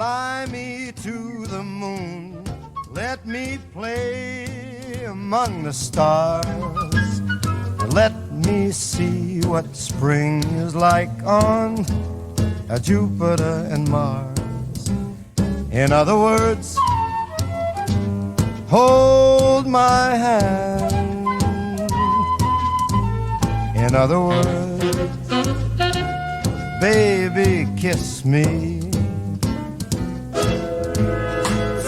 Fly me to the moon, let me play among the stars, let me see what spring is like on Jupiter and Mars. In other words, hold my hand. In other words, baby, kiss me.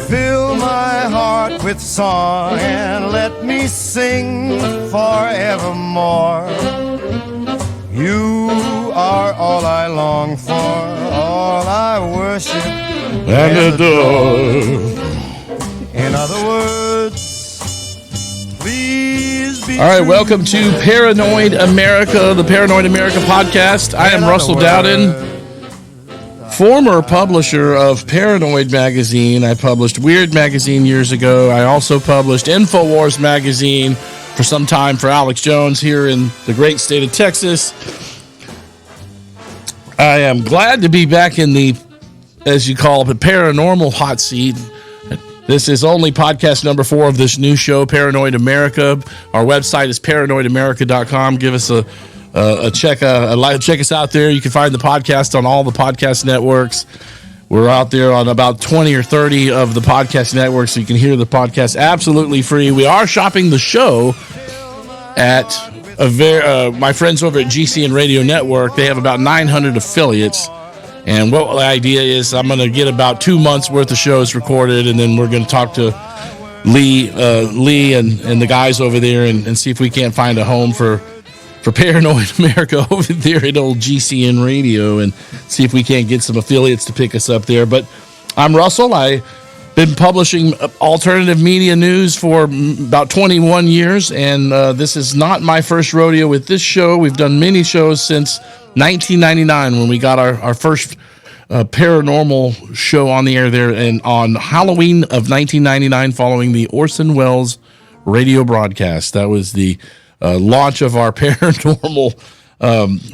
Fill my heart with song and let me sing forevermore. You are all I long for, all I worship and adore. In other words, please be. All right, welcome to Paranoid America, the Paranoid America podcast. I am Russell Dowden, former publisher of Paranoid Magazine. I published Weird Magazine years ago. I also published InfoWars Magazine for some time for Alex Jones here in the great state of Texas. I am glad to be back in the, as you call it, the paranormal hot seat. This is only podcast number 4 of this new show, Paranoid America. Our website is paranoidamerica.com. Give us a check us out there. You can find the podcast on all the podcast networks. We're out there on about 20 or 30 of the podcast networks, so you can hear the podcast absolutely free. We are shopping the show at my friends over at GCN Radio Network. They have about 900 affiliates. And what the idea is, I'm going to get about 2 months worth of shows recorded, and then we're going to talk to Lee and the guys over there and see if we can't find a home for Paranoid America over there at old GCN Radio and see if we can't get some affiliates to pick us up there. But I'm Russell. I've been publishing alternative media news for about 21 years, and this is not my first rodeo with this show. We've done many shows since 1999 when we got our first paranormal show on the air there, and on Halloween of 1999 following the Orson Welles radio broadcast. That was the launch of our paranormal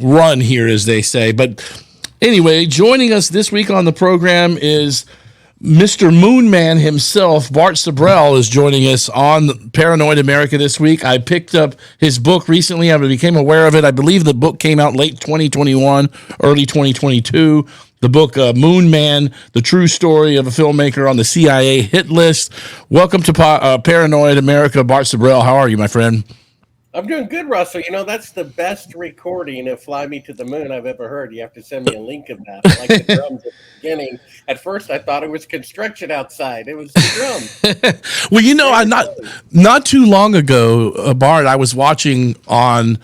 run here, as they say. But anyway, joining us this week on the program is Mr. Moonman himself. Bart Sibrel is joining us on Paranoid America this week. I picked up his book recently. I became aware of it. I believe the book came out late 2021, early 2022. The book, Moonman, The True Story of a Filmmaker on the CIA Hit List. Welcome to Paranoid America, Bart Sibrel. How are you, my friend? I'm doing good, Russell. You know, that's the best recording of Fly Me to the Moon I've ever heard. You have to send me a link of that. I like the drums at the beginning. At first, I thought it was construction outside. It was the drums. Well, you know, not too long ago, Bart, I was watching on,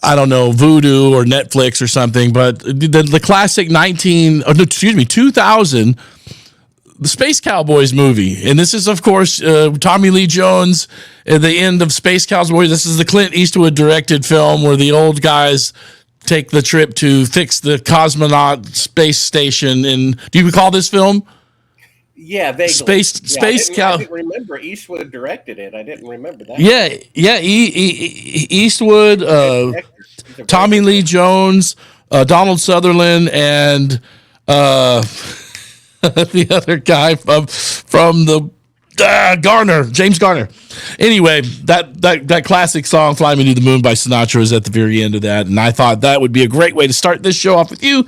I don't know, Vudu or Netflix or something, but the classic 2000, the Space Cowboys movie. And this is, of course, Tommy Lee Jones at the end of Space Cowboys. This is the Clint Eastwood directed film where the old guys take the trip to fix the cosmonaut space station. And do you recall this film? Yeah, vaguely. I didn't remember Eastwood directed it. I didn't remember that. Yeah. Eastwood, Tommy Lee Jones, Donald Sutherland, and the other guy from the James Garner. Anyway, that classic song "Fly Me to the Moon" by Sinatra is at the very end of that, and I thought that would be a great way to start this show off with you.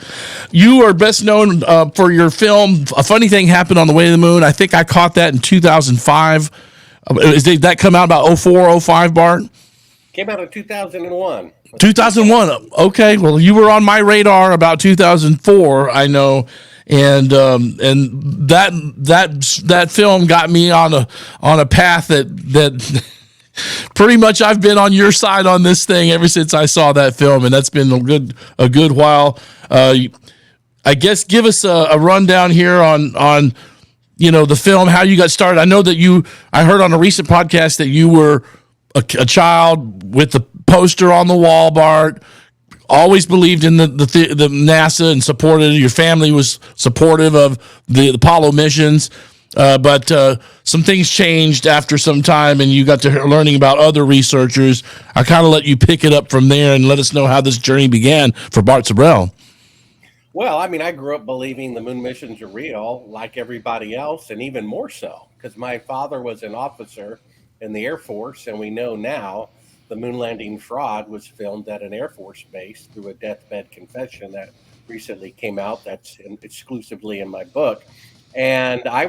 You are best known for your film "A Funny Thing Happened on the Way to the Moon." I think I caught that in 2005. Did that come out about 04, 05, Bart? Came out in 2001. 2001. Okay, well, you were on my radar about 2004. I know. And that film got me on a path that pretty much I've been on your side on this thing ever since I saw that film, and that's been a good while. I guess give us a rundown here on the film, how you got started. I know that I heard on a recent podcast that you were a child with the poster on the wall, Bart. Always believed in the NASA and supported. Your family was supportive of the Apollo missions, but some things changed after some time, and you got to learning about other researchers. I kind of let you pick it up from there and let us know how this journey began for Bart Sibrel. Well, I mean, I grew up believing the moon missions are real, like everybody else, and even more so, because my father was an officer in the Air Force, and we know now the moon landing fraud was filmed at an Air Force base through a deathbed confession that recently came out. That's exclusively in my book. And I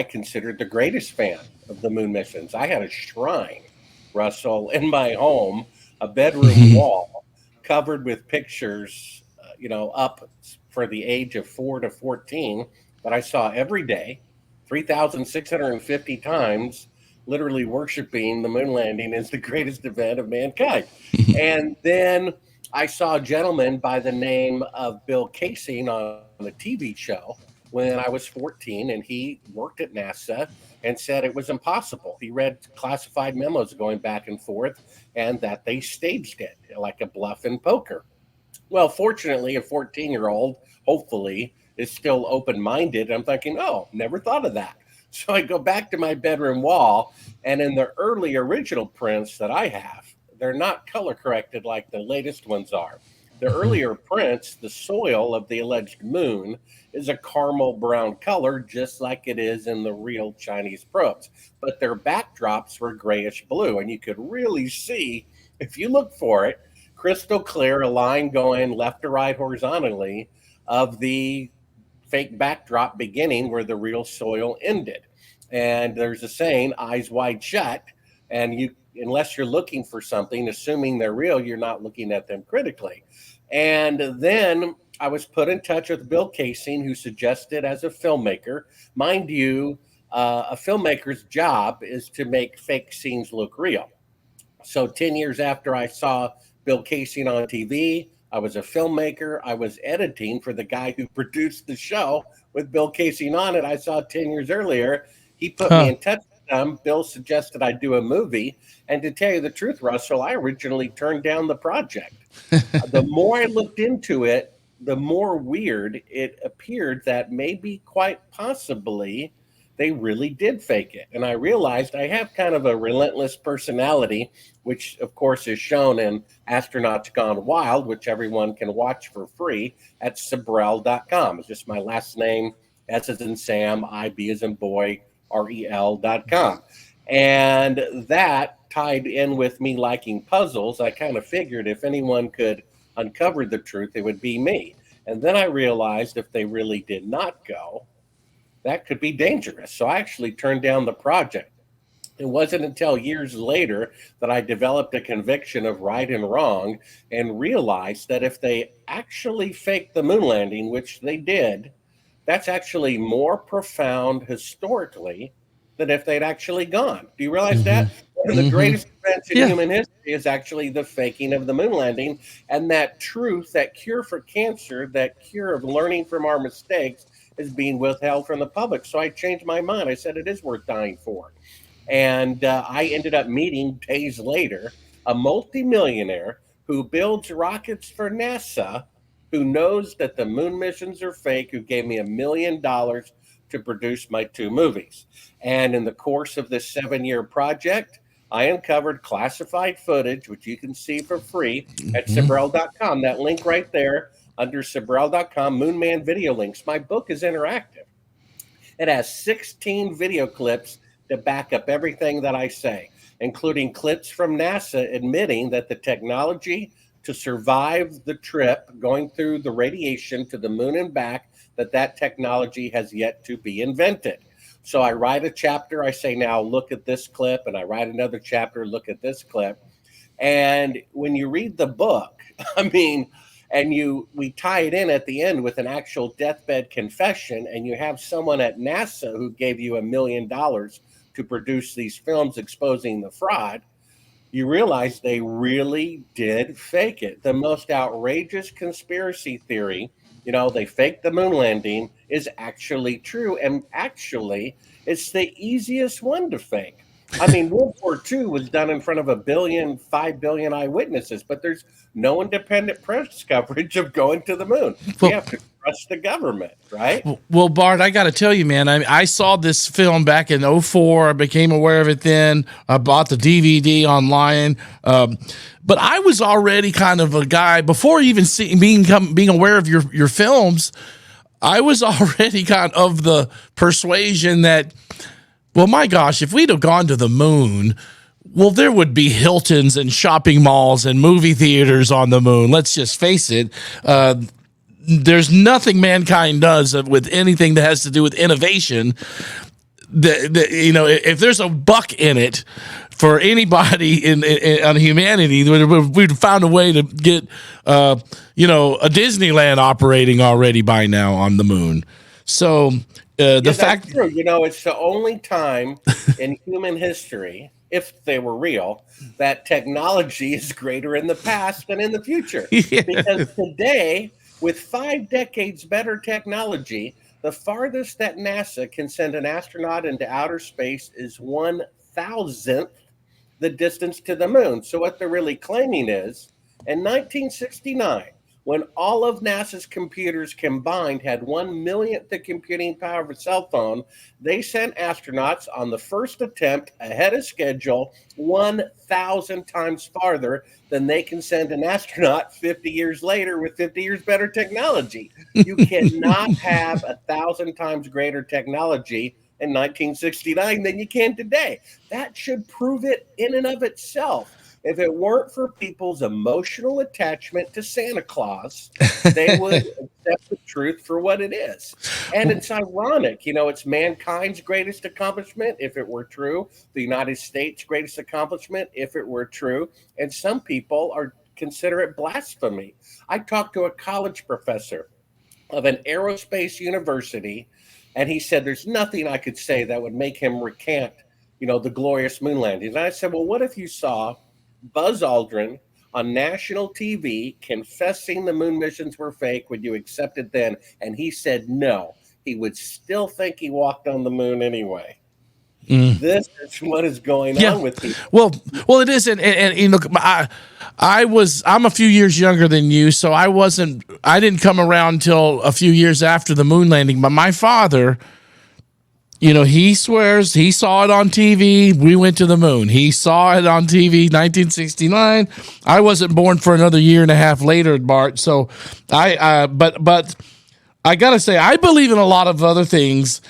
considered the greatest fan of the moon missions. I had a shrine, Russell, in my home, a bedroom wall covered with pictures, up for the age of 4 to 14 that I saw every day, 3,650 times, literally worshiping the moon landing as the greatest event of mankind. And then I saw a gentleman by the name of Bill Casing on a TV show when I was 14, and he worked at NASA and said it was impossible. He read classified memos going back and forth, and that they staged it like a bluff in poker. Well, fortunately, a 14-year-old, hopefully, is still open minded. I'm thinking, oh, never thought of that. So I go back to my bedroom wall, and in the early original prints that I have, they're not color corrected like the latest ones are. The earlier prints, the soil of the alleged moon is a caramel brown color, just like it is in the real Chinese probes. But their backdrops were grayish blue, and you could really see, if you look for it, crystal clear, a line going left to right horizontally of the fake backdrop beginning where the real soil ended. And there's a saying, eyes wide shut, and you unless you're looking for something, assuming they're real, you're not looking at them critically. And then I was put in touch with Bill Casing, who suggested as a filmmaker, mind you, a filmmaker's job is to make fake scenes look real. So 10 years after I saw Bill Casing on TV, I was a filmmaker. I was editing for the guy who produced the show with Bill Casing on it. I saw 10 years earlier. He put me in touch with them. Bill suggested I do a movie. And to tell you the truth, Russell, I originally turned down the project. The more I looked into it, the more weird it appeared that maybe quite possibly they really did fake it. And I realized I have kind of a relentless personality, which of course is shown in Astronauts Gone Wild, which everyone can watch for free at Sibrel.com. It's just my last name, S as in Sam, IB as in boy, REL.com. And that tied in with me liking puzzles. I kind of figured if anyone could uncover the truth, it would be me. And then I realized if they really did not go, that could be dangerous. So I actually turned down the project. It wasn't until years later that I developed a conviction of right and wrong and realized that if they actually faked the moon landing, which they did, that's actually more profound historically than if they'd actually gone. Do you realize that? One of the greatest events in human history is actually the faking of the moon landing. And that truth, that cure for cancer, that cure of learning from our mistakes is being withheld from the public. So I changed my mind. I said it is worth dying for. And I ended up meeting days later a multimillionaire who builds rockets for NASA, who knows that the moon missions are fake, who gave me $1 million to produce my 2 movies. And in the course of this 7-year project, I uncovered classified footage, which you can see for free at Sibrel.com. That link right there under Sibrel.com, Moonman video links. My book is interactive. It has 16 video clips to back up everything that I say, including clips from NASA admitting that the technology to survive the trip going through the radiation to the moon and back, that technology has yet to be invented. So I write a chapter, I say, now look at this clip, and I write another chapter, look at this clip. And when you read the book, we tie it in at the end with an actual deathbed confession, and you have someone at NASA who gave you $1 million to produce these films exposing the fraud, you realize they really did fake it. The most outrageous conspiracy theory, they faked the moon landing, is actually true. And actually, it's the easiest one to fake. World War II was done in front of 5 billion eyewitnesses, but there's no independent press coverage of going to the moon. We have to trust the government, right? Well, Bart, I got to tell you, man, I saw this film back in '04. I became aware of it then. I bought the DVD online. But I was already kind of a guy before even being aware of your films. I was already kind of the persuasion that, well, my gosh, if we'd have gone to the moon, well, there would be Hiltons and shopping malls and movie theaters on the moon. Let's just face it. There's nothing mankind does with anything that has to do with innovation. If there's a buck in it for anybody on humanity, we'd found a way to get, a Disneyland operating already by now on the moon. So the fact, true. It's the only time in human history, if they were real, that technology is greater in the past than in the future. Yeah. Because today, with 5 decades better technology, the farthest that NASA can send an astronaut into outer space is 1,000th the distance to the moon. So what they're really claiming is, in 1969, when all of NASA's computers combined had 1 millionth the computing power of a cell phone, they sent astronauts on the first attempt ahead of schedule 1,000 times farther than they can send an astronaut 50 years later with 50 years better technology. You cannot have 1,000 times greater technology in 1969 than you can today. That should prove it in and of itself. If it weren't for people's emotional attachment to Santa Claus, they would accept the truth for what it is. And it's ironic, it's mankind's greatest accomplishment, if it were true, the United States' greatest accomplishment, if it were true. And some people consider it blasphemy. I talked to a college professor of an aerospace university, and he said there's nothing I could say that would make him recant, the glorious moon landings. And I said, well, what if you saw Buzz Aldrin on national TV confessing the moon missions were fake? Would you accept it then? And he said no. He would still think he walked on the moon anyway. This is what is going on with people. Well, it is, and I'm a few years younger than you, so I didn't come around until a few years after the moon landing. But my father, he swears he saw it on TV. We went to the moon. He saw it on TV, 1969. I wasn't born for another year and a half later, Bart. So but I gotta say, I believe in a lot of other things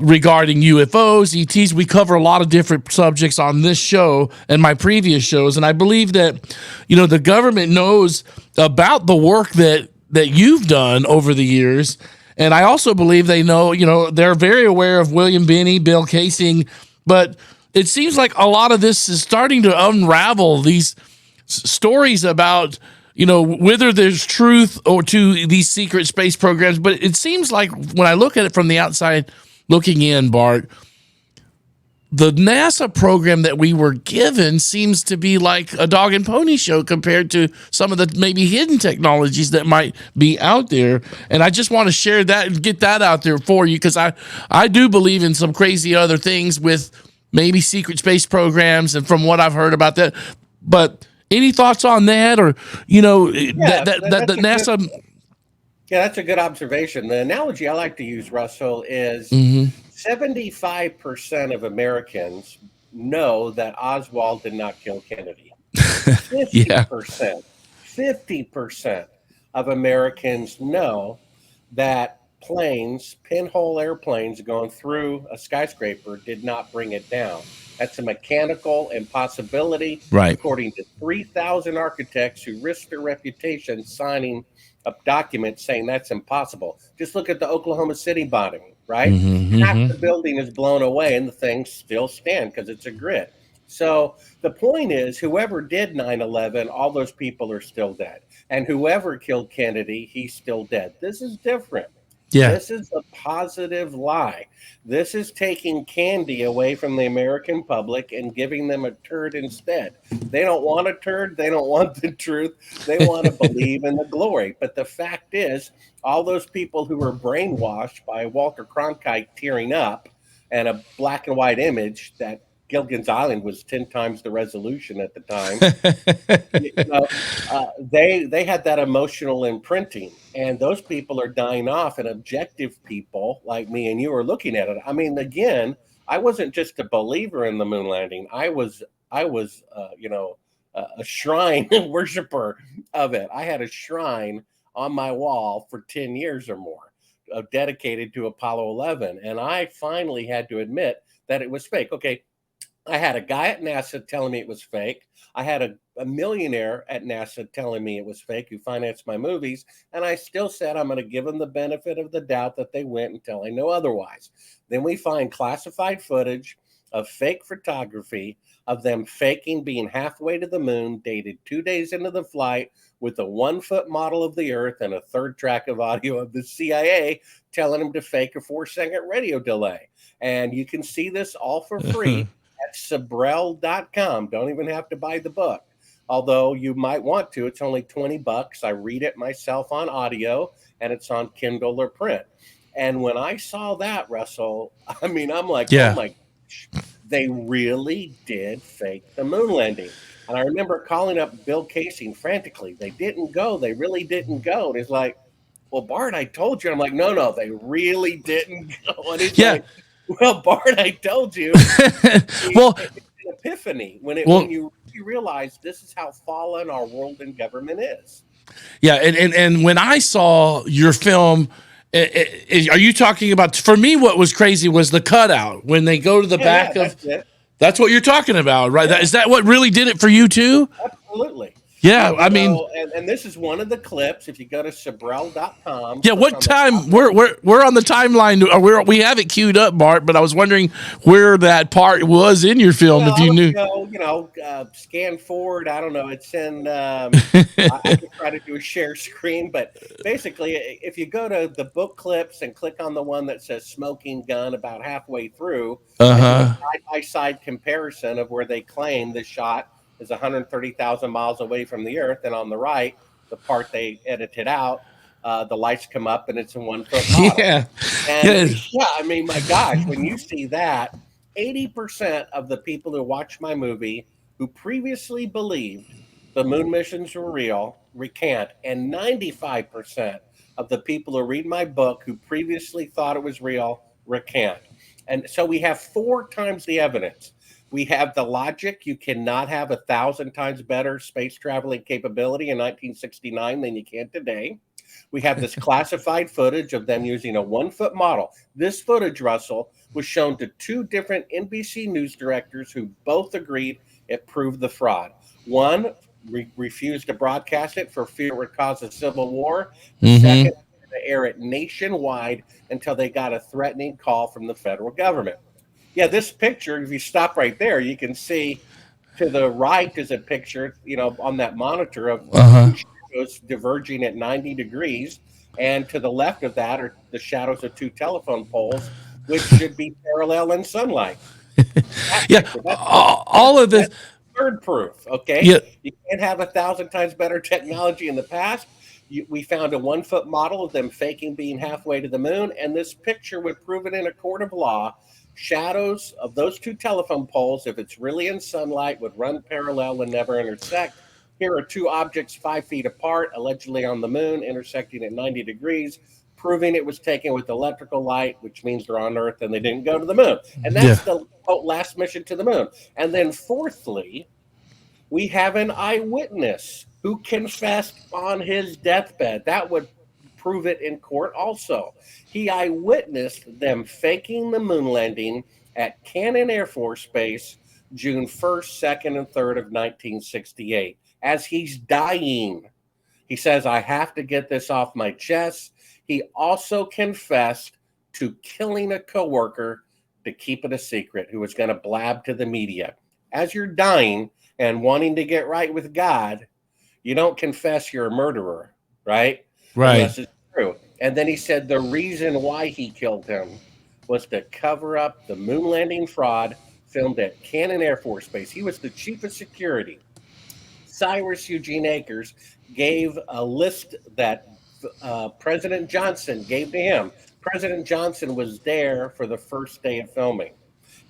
regarding UFOs, ETs. We cover a lot of different subjects on this show and my previous shows, and I believe that the government knows about the work that you've done over the years. And I also believe they know, they're very aware of William Binney, Bill Casing, but it seems like a lot of this is starting to unravel these stories about, whether there's truth or to these secret space programs. But it seems like when I look at it from the outside looking in, Bart, the NASA program that we were given seems to be like a dog and pony show compared to some of the maybe hidden technologies that might be out there. And I just want to share that and get that out there for you, because I do believe in some crazy other things with maybe secret space programs and from what I've heard about that. But any thoughts on that, or, that NASA... Yeah, that's a good observation. The analogy I like to use, Russell, is 75% of Americans know that Oswald did not kill Kennedy. 50% of Americans know that pinhole airplanes going through a skyscraper did not bring it down. That's a mechanical impossibility, right, according to 3,000 architects who risked their reputation signing a document saying that's impossible. Just look at the Oklahoma City bombing, right? Half the building is blown away and the things still stand because it's a grid. So the point is, whoever did 9/11, all those people are still dead. And whoever killed Kennedy, he's still dead. This is different. Yeah. This is a positive lie. This is taking candy away from the American public and giving them a turd instead. They don't want a turd. They don't want the truth. They want to believe in the glory. But the fact is, all those people who were brainwashed by Walter Cronkite tearing up and a black and white image that Gilligan's Island was 10 times the resolution at the time. You know, they had that emotional imprinting, and those people are dying off, and objective people like me and you are looking at it. I mean, again, I wasn't just a believer in the moon landing. I was a shrine worshiper of it. I had a shrine on my wall for 10 years or more, dedicated to Apollo 11, and I finally had to admit that it was fake. Okay, I had a guy at NASA telling me it was fake. I had a millionaire at NASA telling me it was fake who financed my movies. And I still said I'm going to give them the benefit of the doubt that they went until I know otherwise. Then we find classified footage of fake photography of them faking being halfway to the moon, dated 2 days into the flight, with a 1 foot model of the Earth and a third track of audio of the CIA telling them to fake a 4-second radio delay. And you can see this all for free at Sibrel.com. Don't even have to buy the book, although you might want to. It's only $20. I read it myself on audio, and it's on Kindle or print. And when I saw that, Russell, I mean, I'm like, Yeah. oh my gosh, they really did fake the moon landing. And I remember calling up Bill Casey frantically. They didn't go. They really didn't go. And he's like, well, Bart, I told you. I'm like, no, they really didn't go. And he's Yeah. like, well, Bart, I told you. Well, It's an epiphany when you realize this is how fallen our world and government is. yeah, and when I saw your film, are you talking about? For me, what was crazy was the cutout when they go to the back of. That's it. That's what you're talking about, right? Yeah. Is that what really did it for you too? Absolutely. Yeah, I mean, and this is one of the clips. If you go to Sibrel.com. yeah. What time? We're on the timeline. We have it queued up, Bart. But I was wondering where that part was in your film. Well, if you knew, scan forward. I don't know. It's in. I can try to do a share screen, but basically, if you go to the book clips and click on the one that says "smoking gun" about halfway through, side by side comparison of where they claim the shot is 130,000 miles away from the Earth, and on the right, the part they edited out, the lights come up and it's a 1 foot model. Yeah. And I mean, my gosh, when you see that, 80% of the people who watch my movie who previously believed the moon missions were real recant, and 95% of the people who read my book who previously thought it was real recant. And so we have 4 times the evidence. We have the logic. You cannot have 1,000 times better space traveling capability in 1969 than you can today. We have this classified footage of them using a 1 foot model. This footage, Russell, was shown to 2 different NBC news directors who both agreed it proved the fraud. One refused to broadcast it for fear it would cause a civil war. The second, to air it nationwide until they got a threatening call from the federal government. Yeah, this picture, if you stop right there, you can see to the right is a picture, on that monitor of shadows diverging at 90 degrees. And to the left of that are the shadows of 2 telephone poles, which should be parallel in sunlight. All of this. Third proof, okay? Yeah. You can't have 1,000 times better technology in the past. We found a 1 foot model of them faking being halfway to the moon, and this picture would prove it in a court of law. Shadows of those 2 telephone poles, if it's really in sunlight, would run parallel and never intersect. Here are 2 objects 5 feet apart, allegedly on the moon, intersecting at 90 degrees, proving it was taken with electrical light, which means they're on Earth and they didn't go to the moon. And that's the last mission to the moon. And then fourthly, we have an eyewitness who confessed on his deathbed. That would prove it in court also. He eyewitnessed them faking the moon landing at Cannon Air Force Base June 1st, 2nd, and 3rd of 1968. As he's dying, he says, I have to get this off my chest. He also confessed to killing a coworker to keep it a secret who was going to blab to the media. As you're dying and wanting to get right with God, you don't confess you're a murderer, right? Right. Unless it's true. And then he said the reason why he killed him was to cover up the moon landing fraud filmed at Cannon Air Force Base. He was the chief of security. Cyrus Eugene Akers gave a list that President Johnson gave to him. President Johnson was there for the first day of filming.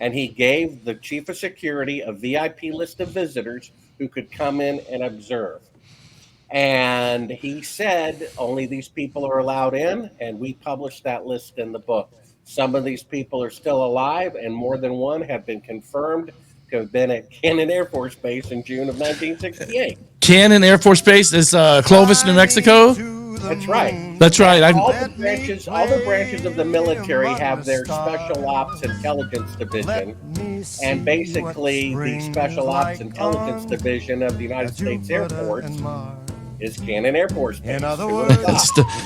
and he gave the chief of security a VIP list of visitors who could come in and observe. And he said only these people are allowed in, and we published that list in the book. Some of these people are still alive, and more than one have been confirmed to have been at Cannon Air Force Base in June of 1968. Cannon Air Force Base is Clovis, New Mexico. That's right. That's right. All the branches of the military have their special ops intelligence division, and basically the special ops intelligence division of the United States Air Force is Cannon Air Force Base.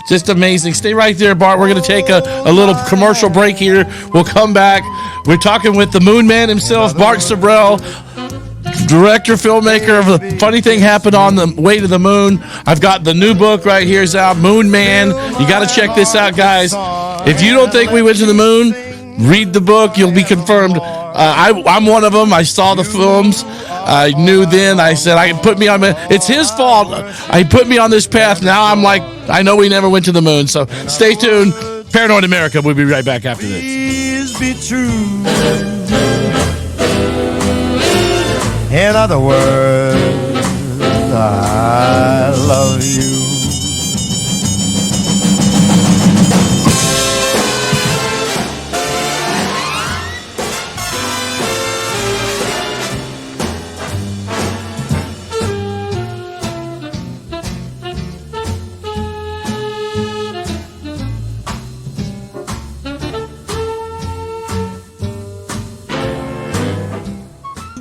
Just amazing. Stay right there, Bart. We're going to take a little commercial break here. We'll come back. We're talking with the Moon Man himself, Bart Sibrel, director, filmmaker of The Funny Thing Happened on the Way to the Moon. I've got the new book right here. It's out, Moon Man. You got to check this out, guys. If you don't think we went to the moon, read the book. You'll be confirmed. I'm one of them. I saw the films. I knew then. I said, it's his fault. He put me on this path. Now I'm like, I know we never went to the moon. So stay tuned. Paranoid America. We'll be right back after this. Please be true. In other words, I love you.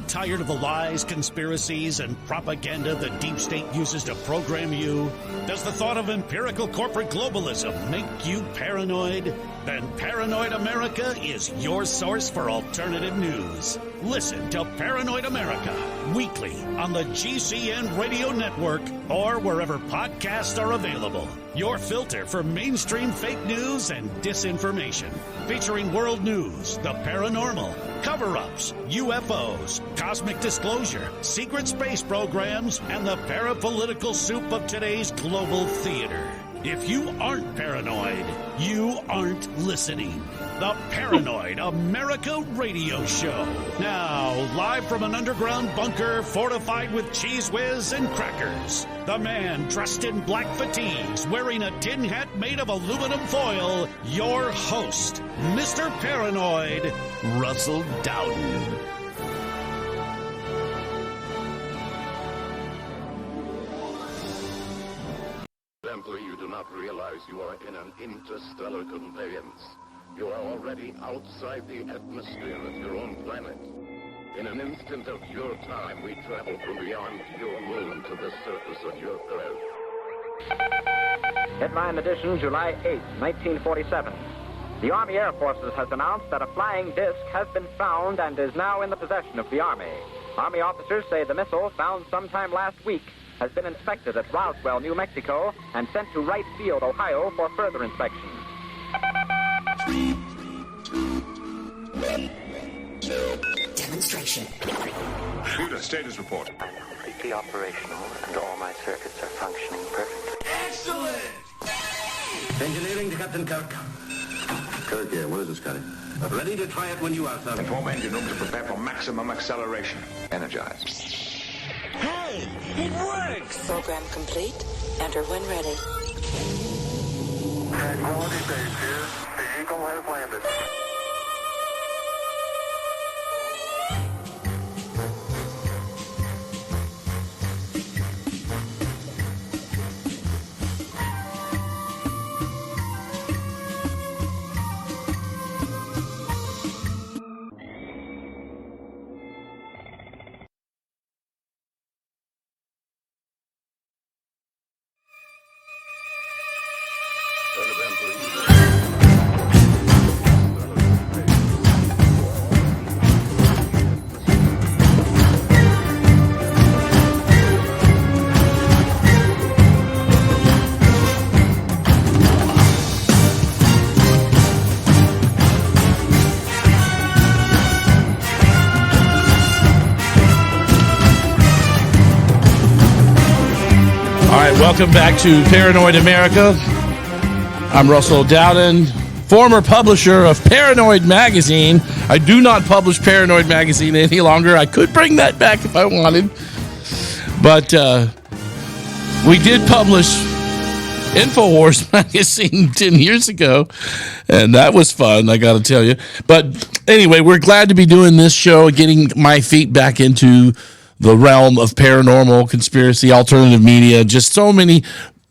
Tired of the lies, conspiracies, and propaganda the deep state uses to program you? Does the thought of empirical corporate globalism make you paranoid? Then Paranoid America is your source for alternative news. Listen to Paranoid America weekly on the GCN Radio Network or wherever podcasts are available. Your filter for mainstream fake news and disinformation. Featuring world news, the paranormal, cover-ups, UFOs, cosmic disclosure, secret space programs, and the parapolitical soup of today's global theater. If you aren't paranoid, you aren't listening. The Paranoid America Radio Show. Now, live from an underground bunker fortified with Cheese Whiz and crackers. The man dressed in black fatigues, wearing a tin hat made of aluminum foil. Your host, Mr. Paranoid, Russell Dowden. Simply, you do not realize you are in an interstellar conveyance. You are already outside the atmosphere of your own planet. In an instant of your time, we travel from beyond your moon to the surface of your Earth. Headline edition, July 8, 1947. The Army Air Forces has announced that a flying disc has been found and is now in the possession of the Army. Army officers say the missile, found sometime last week, has been inspected at Roswell, New Mexico, and sent to Wright Field, Ohio, for further inspection. 3, 2, 1. Demonstration. Shooter, status report. Completely operational, and all my circuits are functioning perfectly. Excellent! Engineering to Captain Kirk. Kirk here. What is this, Scotty? Ready to try it when you are, sir. Inform engine room to prepare for maximum acceleration. Energized. Hey, it works! Program complete. Enter when ready. Tranquility Base here. The Eagle has landed. Welcome back to Paranoid America. I'm Russell Dowden, former publisher of Paranoid Magazine. I do not publish Paranoid Magazine any longer. I could bring that back if I wanted. But we did publish InfoWars magazine 10 years ago, and that was fun, I got to tell you. But anyway, we're glad to be doing this show, getting my feet back into the realm of paranormal, conspiracy, alternative media. Just so many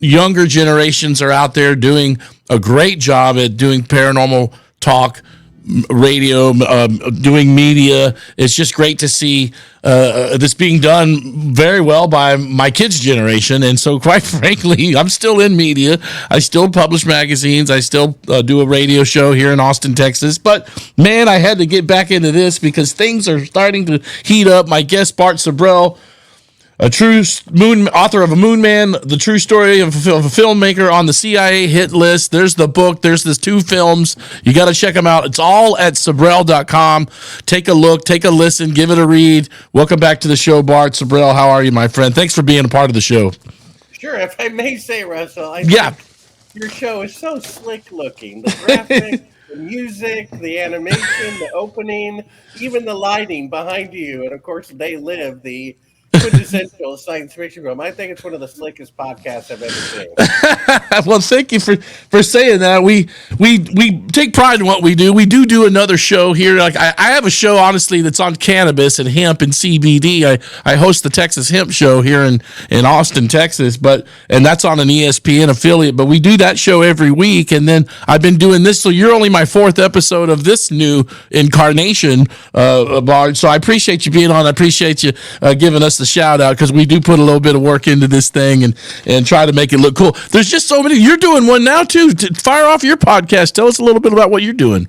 younger generations are out there doing a great job at doing paranormal talk, radio, doing media. It's just great to see this being done very well by my kids' generation. And so, quite frankly, I'm still in media. I still publish magazines. I still do a radio show here in Austin, Texas. But, man, I had to get back into this because things are starting to heat up. My guest, Bart Sibrel, author of A Moon Man, the true story of a filmmaker on the CIA hit list. There's the book. There's the 2 films. You got to check them out. It's all at Sibrel.com. Take a look, take a listen, give it a read. Welcome back to the show, Bart Sibrel. How are you, my friend? Thanks for being a part of the show. Sure, if I may say, Russell, I think your show is so slick looking. The graphics, the music, the animation, the opening, even the lighting behind you, and of course, They Live, the quintessential science fiction film. I think it's one of the slickest podcasts I've ever seen. Well, thank you for saying that. We take pride in what we do. We do another show here. Like I have a show, honestly, that's on cannabis and hemp and CBD. I host the Texas Hemp Show here in Austin, Texas, and that's on an ESPN affiliate. But we do that show every week, and then I've been doing this. So you're only my 4th episode of this new incarnation, Bart. So I appreciate you being on. I appreciate you giving us the shout out because we do put a little bit of work into this thing and try to make it look cool. There's just so many. You're doing one now too. Fire off your podcast. Tell us a little bit about what you're doing.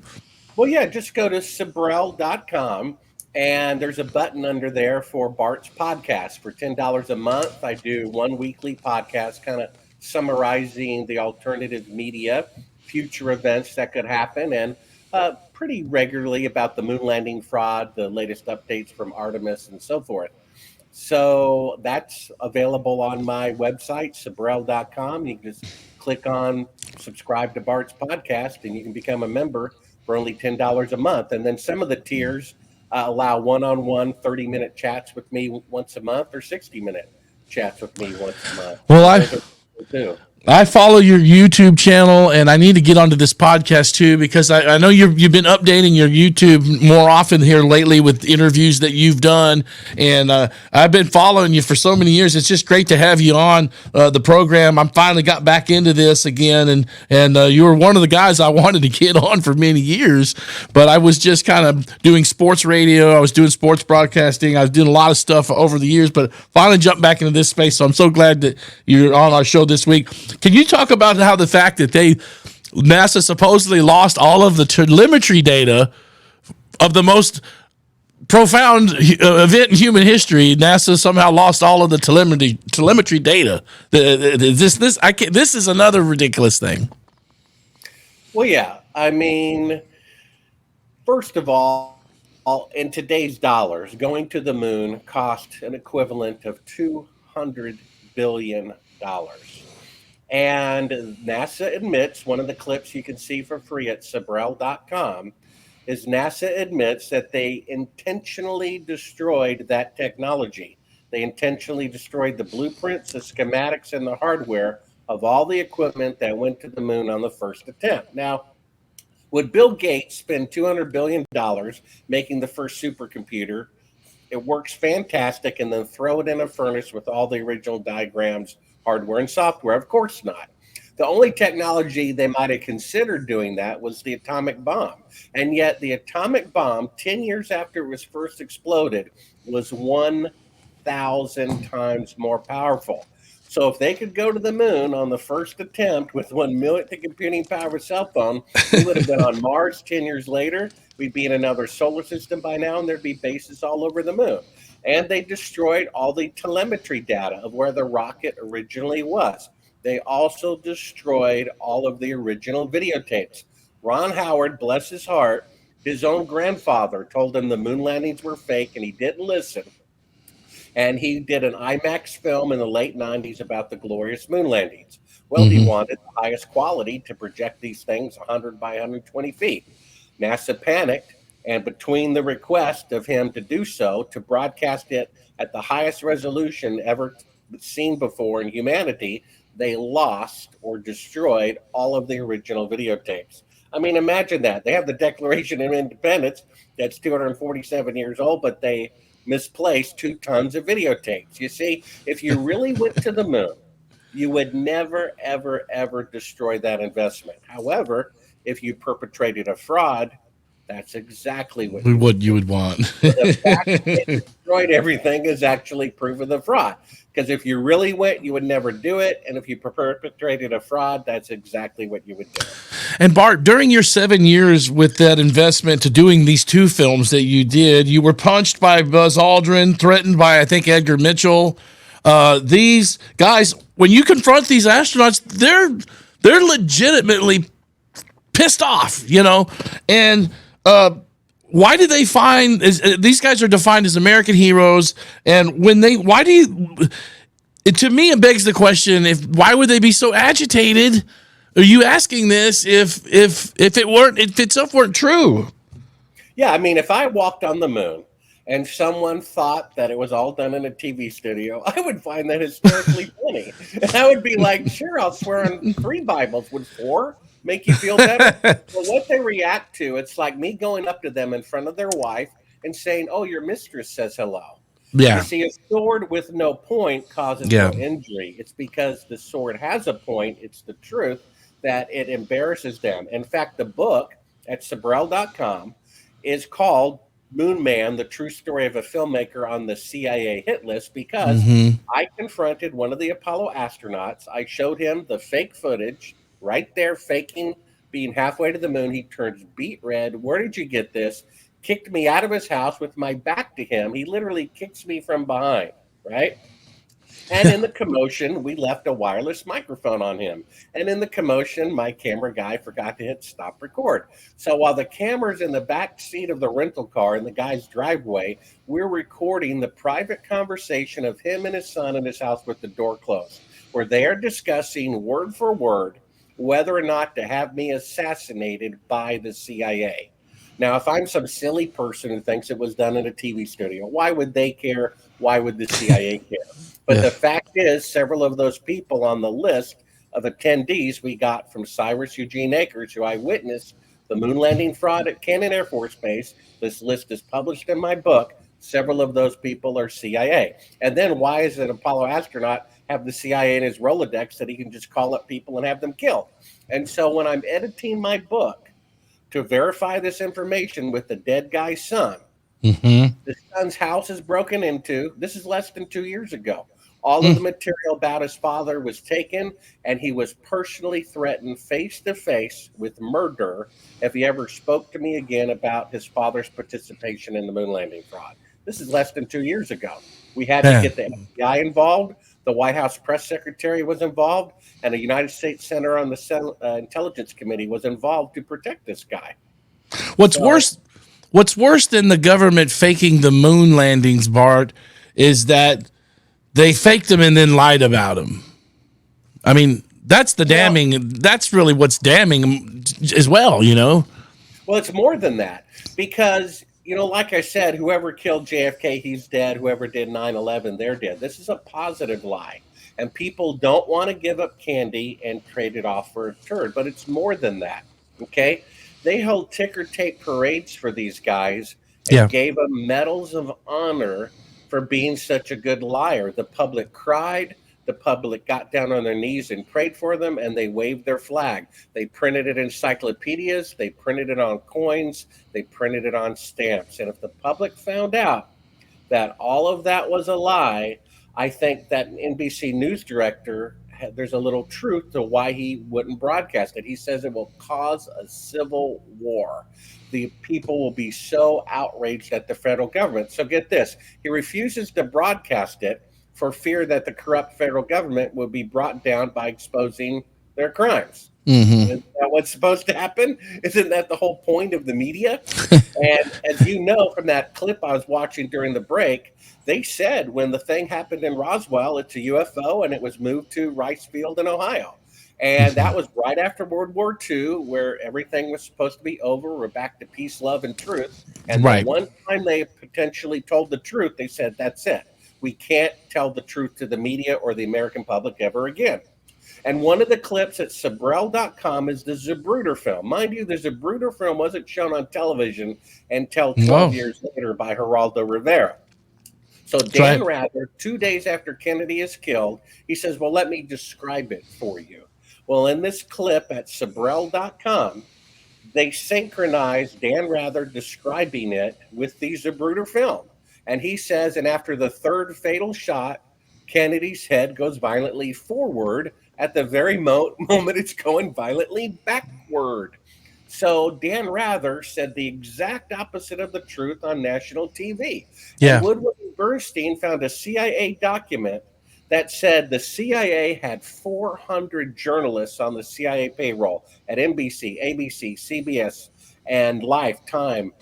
Well, yeah, just go to Sibrel.com and there's a button under there for Bart's podcast. For $10 a month, I do one weekly podcast kind of summarizing the alternative media, future events that could happen, and pretty regularly about the moon landing fraud, the latest updates from Artemis and so forth. So that's available on my website, Sibrel.com. You can just click on subscribe to Bart's podcast and you can become a member for only $10 a month. And then some of the tiers allow one-on-one 30-minute chats with me once a month or 60-minute chats with me once a month. Well, I follow your YouTube channel, and I need to get onto this podcast too because I know you've been updating your YouTube more often here lately with interviews that you've done, and I've been following you for so many years. It's just great to have you on the program. I'm finally got back into this again, and you were one of the guys I wanted to get on for many years, but I was just kind of doing sports radio. I was doing sports broadcasting. I was doing a lot of stuff over the years, but finally jumped back into this space. So I'm so glad that you're on our show this week. Can you talk about how the fact that NASA supposedly lost all of the telemetry data of the most profound event in human history? NASA somehow lost all of the telemetry data. This is another ridiculous thing. Well, yeah. I mean, first of all, in today's dollars, going to the moon cost an equivalent of $200 billion. And NASA admits, one of the clips you can see for free at Sibrel.com, is NASA admits that they intentionally destroyed that technology. They intentionally destroyed the blueprints, the schematics, and the hardware of all the equipment that went to the moon on the first attempt. Now, would Bill Gates spend $200 billion making the first supercomputer? It works fantastic, and then throw it in a furnace with all the original diagrams, hardware, and software? Of course not. The only technology they might have considered doing that was the atomic bomb. And yet the atomic bomb, 10 years after it was first exploded, was 1,000 times more powerful. So if they could go to the moon on the first attempt with 1 millionth the computing power of a cell phone, we would have been on Mars 10 years later. We'd be in another solar system by now, and there'd be bases all over the moon. And they destroyed all the telemetry data of where the rocket originally was. They also destroyed all of the original videotapes. Ron Howard, bless his heart, his own grandfather told him the moon landings were fake, and he didn't listen. And he did an IMAX film in the late 90s about the glorious moon landings. Well, he wanted the highest quality to project these things 100 by 120 feet. NASA panicked, and between the request of him to do so, to broadcast it at the highest resolution ever seen before in humanity, they lost or destroyed all of the original videotapes. I mean, imagine that. They have the Declaration of Independence that's 247 years old, but they misplaced 2 tons of videotapes. You see, if you really went to the moon, you would never, ever, ever destroy that investment. However, if you perpetrated a fraud, that's exactly what you would do. You would want. So the fact that they destroyed everything is actually proof of the fraud. Because if you really went, you would never do it. And if you perpetrated a fraud, that's exactly what you would do. And Bart, during your 7 years with that investment to doing these 2 films that you did, you were punched by Buzz Aldrin, threatened by, I think, Edgar Mitchell. These guys, when you confront these astronauts, they're legitimately pissed off, and why do they find these guys are defined as American heroes? And to me, it begs the question: why would they be so agitated? Are you asking this if it stuff weren't true? Yeah, I mean, if I walked on the moon and someone thought that it was all done in a TV studio, I would find that hysterically funny. And I would be like, sure, I'll swear on 3 Bibles. Would 4 make you feel better? Well, what they react to, it's like me going up to them in front of their wife and saying, oh, your mistress says hello. Yeah. You see, a sword with no point causes no injury. It's because the sword has a point. It's the truth that it embarrasses them. In fact, the book at Sibrel.com is called Moon Man, the true story of a filmmaker on the CIA hit list, because I confronted one of the Apollo astronauts. I showed him the fake footage right there, faking being halfway to the moon. He turns beet red. Where did you get this? Kicked me out of his house with my back to him. He literally kicks me from behind, right? And in the commotion, we left a wireless microphone on him. And in the commotion, my camera guy forgot to hit stop record. So while the camera's in the back seat of the rental car in the guy's driveway, we're recording the private conversation of him and his son in his house with the door closed, where they are discussing word for word whether or not to have me assassinated by the CIA. Now, if I'm some silly person who thinks it was done in a TV studio, why would they care? Why would the CIA care? But the fact is, several of those people on the list of attendees we got from Cyrus Eugene Akers, who I witnessed the moon landing fraud at Cannon Air Force Base. This list is published in my book. Several of those people are CIA. And then why is an Apollo astronaut have the CIA in his Rolodex that he can just call up people and have them killed? And so when I'm editing my book to verify this information with the dead guy's son, the son's house is broken into. This is less than 2 years ago. All of the material about his father was taken, and he was personally threatened face to face with murder if he ever spoke to me again about his father's participation in the moon landing fraud. This is less than 2 years ago. We had to get the FBI involved. The White House press secretary was involved, and a United States senator on the Intelligence Committee was involved to protect this guy. What's worse than the government faking the moon landings, Bart, is that they faked them and then lied about them. I mean, that's the damning. That's really what's damning as well, Well, it's more than that, because, like I said, whoever killed JFK, he's dead. Whoever did 9/11, they're dead. This is a positive lie. And people don't want to give up candy and trade it off for a turd. But it's more than that, okay? They hold ticker tape parades for these guys and gave them medals of honor for being such a good liar. The public cried. The public got down on their knees and prayed for them, and they waved their flag. They printed it in encyclopedias. They printed it on coins. They printed it on stamps. And if the public found out that all of that was a lie, I think that an NBC news director, there's a little truth to why he wouldn't broadcast it. He says it will cause a civil war. The people will be so outraged at the federal government. So get this, he refuses to broadcast it for fear that the corrupt federal government will be brought down by exposing their crimes. Isn't that what's supposed to happen? Isn't that the whole point of the media? And as you know from that clip I was watching during the break, they said when the thing happened in Roswell, it's a UFO and it was moved to Rice Field in Ohio. And that was right after World War II, where everything was supposed to be over. We're back to peace, love, and truth. And the Right. one time they potentially told the truth, they said, that's it. We can't tell the truth to the media or the American public ever again. And one of the clips at Sibrel.com is the Zapruder film. Mind you, the Zapruder film wasn't shown on television until 12 No. years later by Geraldo Rivera. So Dan right. Rather, 2 days after Kennedy is killed, he says, well, let me describe it for you. Well, in this clip at Sibrel.com, they synchronized Dan Rather describing it with the Zapruder film. And he says, and after the third fatal shot, Kennedy's head goes violently forward at the very moment it's going violently backward. So Dan Rather said the exact opposite of the truth on national TV. Yeah. And Woodward and Bernstein found a CIA document that said the CIA had 400 journalists on the CIA payroll at NBC, ABC, CBS, and Lifetime,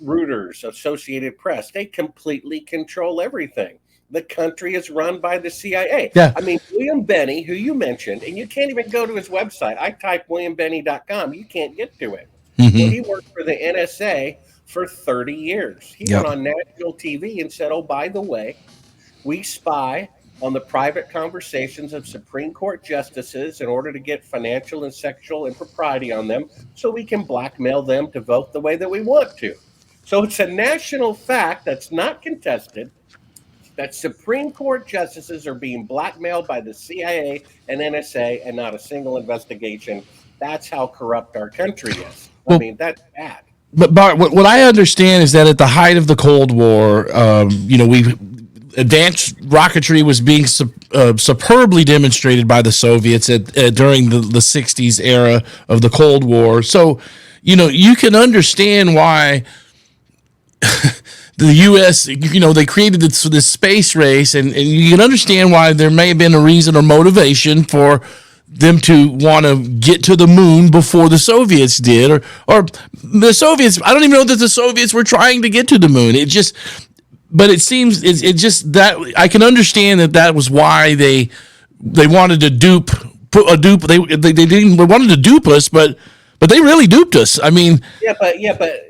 Reuters, Associated Press. They completely control everything. The country is run by the CIA. Yeah. I mean, William Benny, who you mentioned, and you can't even go to his website. I type WilliamBenny.com. You can't get to it. Well, he worked for the NSA for 30 years. He Yep. went on national TV and said, oh, by the way, we spy on the private conversations of Supreme Court justices in order to get financial and sexual impropriety on them so we can blackmail them to vote the way that we want to. So it's a national fact that's not contested that Supreme Court justices are being blackmailed by the CIA and NSA and not a single investigation. That's how corrupt our country is. I mean, that's bad. But Bart, what I understand is that at the height of the Cold War, advanced rocketry was being superbly demonstrated by the Soviets during the 60s era of the Cold War. So, you can understand why the U.S., they created this space race, and you can understand why there may have been a reason or motivation for them to want to get to the moon before the Soviets did, or the Soviets. I don't even know that the Soviets were trying to get to the moon. But it seems it just that I can understand that was why they wanted to dupe. They wanted to dupe us, but they really duped us. I mean,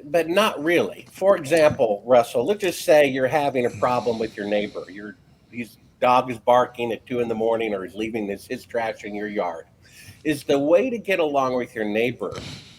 but not really. For example, Russell, let's just say you're having a problem with your neighbor. His dog is barking at 2 a.m. or he's leaving his trash in your yard. Is the way to get along with your neighbor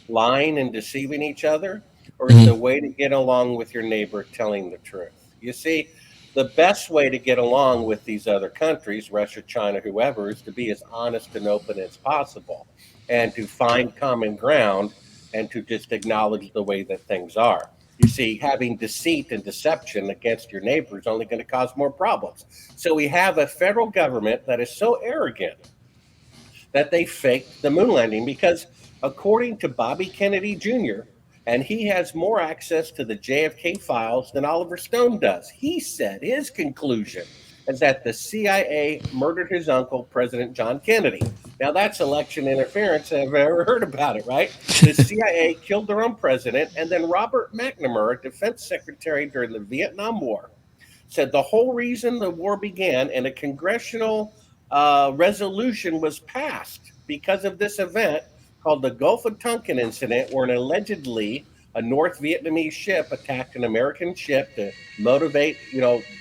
lying and deceiving each other, or is the way to get along with your neighbor telling the truth? You see, the best way to get along with these other countries, Russia, China, whoever, is to be as honest and open as possible and to find common ground and to just acknowledge the way that things are. You see, having deceit and deception against your neighbor is only going to cause more problems. So we have a federal government that is so arrogant that they faked the moon landing because, according to Bobby Kennedy Jr., and he has more access to the JFK files than Oliver Stone does. He said his conclusion is that the CIA murdered his uncle, President John Kennedy. Now, that's election interference. I've ever heard about it, right? The CIA killed their own president, and then Robert McNamara, defense secretary during the Vietnam War, said the whole reason the war began and a congressional resolution was passed because of this event called the Gulf of Tonkin incident, where allegedly a North Vietnamese ship attacked an American ship to motivate,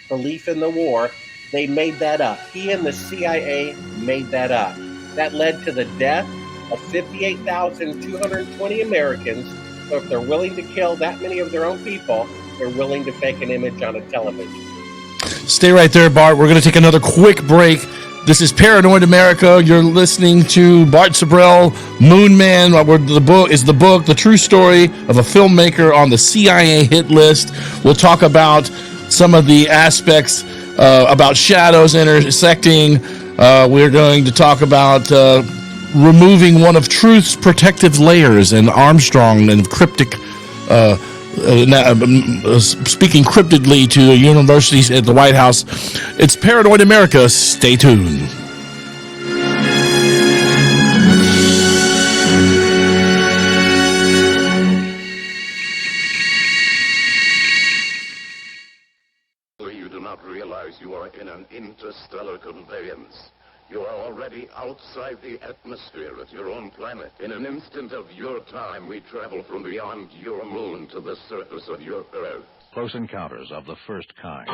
belief in the war. They made that up. He and the CIA made that up. That led to the death of 58,220 Americans. So if they're willing to kill that many of their own people, they're willing to fake an image on a television. Stay right there, Bart. We're going to take another quick break. This is Paranoid America. You're listening to Bart Sibrel, Moon Man. The book is the true story of a filmmaker on the CIA hit list. We'll talk about some of the aspects about shadows intersecting. We're going to talk about removing one of truth's protective layers and Armstrong and cryptic. Speaking cryptically to universities at the White House. It's Paranoid America. Stay tuned. You do not realize you are in an interstellar conveyance. You are already outside the atmosphere of your own planet. In an instant of your time, we travel from beyond your moon to the surface of your Earth. Close encounters of the first kind.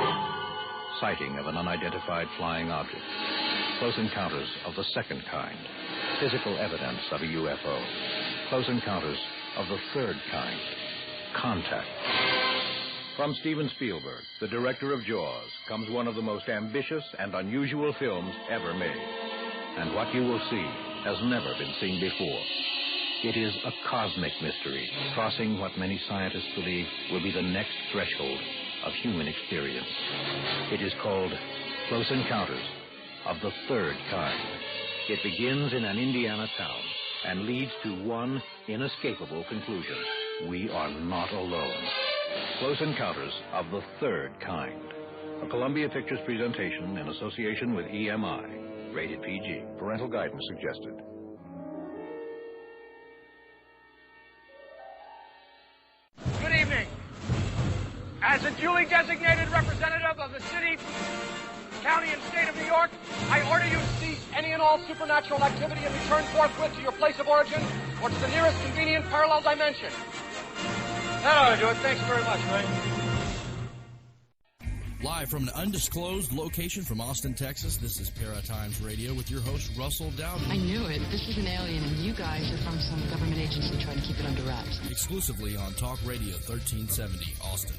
Sighting of an unidentified flying object. Close encounters of the second kind. Physical evidence of a UFO. Close encounters of the third kind. Contact. From Steven Spielberg, the director of Jaws, comes one of the most ambitious and unusual films ever made. And what you will see has never been seen before. It is a cosmic mystery, crossing what many scientists believe will be the next threshold of human experience. It is called Close Encounters of the Third Kind. It begins in an Indiana town and leads to one inescapable conclusion. We are not alone. Close Encounters of the Third Kind. A Columbia Pictures presentation in association with EMI. Rated PG. Parental guidance suggested. Good evening. As a duly designated representative of the city, county, and state of New York, I order you to cease any and all supernatural activity and return forthwith to your place of origin or to the nearest convenient parallel dimension. That ought to do it. Thanks very much, Ray. Live from an undisclosed location from Austin, Texas, this is Paratimes Radio with your host, Russell Dowden. I knew it. This is an alien, and you guys are from some government agency trying to keep it under wraps. Exclusively on Talk Radio 1370, Austin.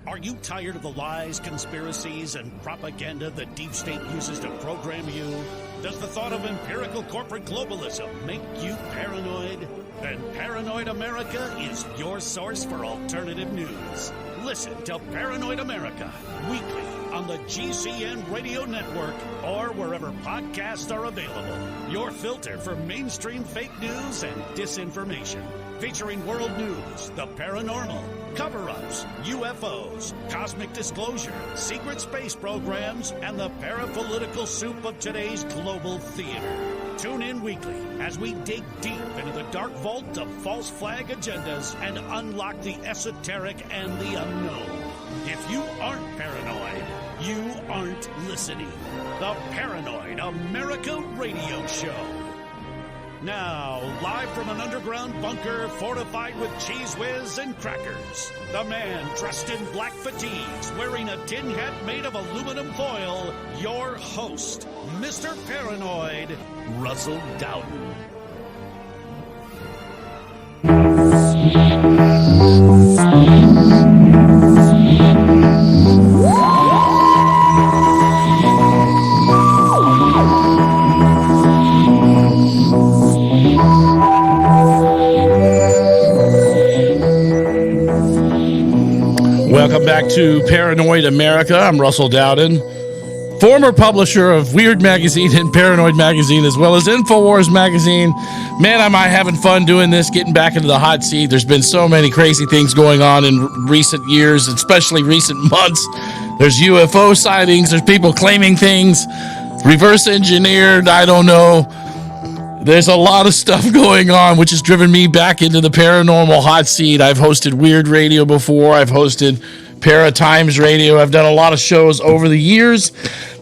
Are you tired of the lies, conspiracies, and propaganda the deep state uses to program you? Does the thought of empirical corporate globalism make you paranoid? Then Paranoid America is your source for alternative news. Listen to Paranoid America weekly on the GCN Radio Network or wherever podcasts are available. Your filter for mainstream fake news and disinformation. Featuring world news, the paranormal, cover-ups, UFOs, cosmic disclosure, secret space programs, and the parapolitical soup of today's global theater. Tune in weekly as we dig deep into the dark vault of false flag agendas and unlock the esoteric and the unknown. If you aren't paranoid, you aren't listening. The Paranoid America Radio Show. Now, live from an underground bunker fortified with cheese whiz and crackers, the man dressed in black fatigues, wearing a tin hat made of aluminum foil, your host, Mr. Paranoid, Russell Dowden. Welcome back to Paranoid America. I'm Russell Dowden, former publisher of Weird Magazine and Paranoid Magazine, as well as InfoWars Magazine. Man, am I having fun doing this, getting back into the hot seat. There's been so many crazy things going on in recent years, especially recent months. There's UFO sightings. There's people claiming things, reverse engineered. I don't know. There's a lot of stuff going on, which has driven me back into the paranormal hot seat. I've hosted Weird Radio before. I've hosted Paratimes Radio. I've done a lot of shows over the years,